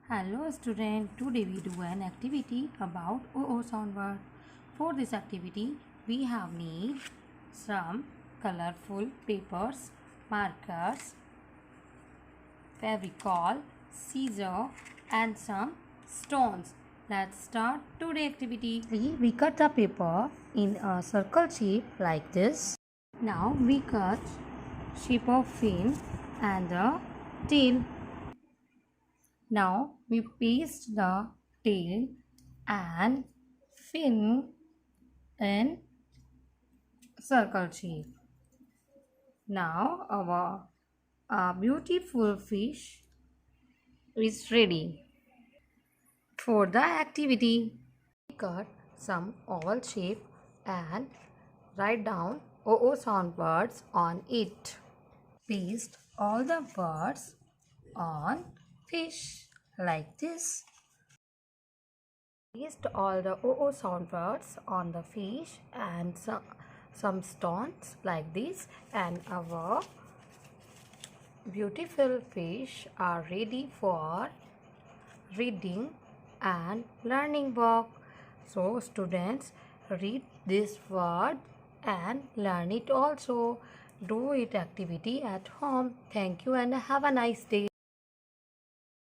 Hello student, today we do an activity about OO sound word. For this activity, we have need some colorful papers, markers, Fevicol, scissor and some stones. Let's start today's activity. We cut the paper in a circle shape like this. Now we cut shape of fin and the tail. Now we paste the tail and fin in circle shape. Now our beautiful fish is ready. For the activity, cut some oval shape and write down OO sound words on it. Paste all the words on fish like this. Paste all the OO sound words on the fish and some stones like this, and our beautiful fish are ready for reading and learning book. So students, read this word and learn it also. Do it activity at home. Thank you and have a nice day.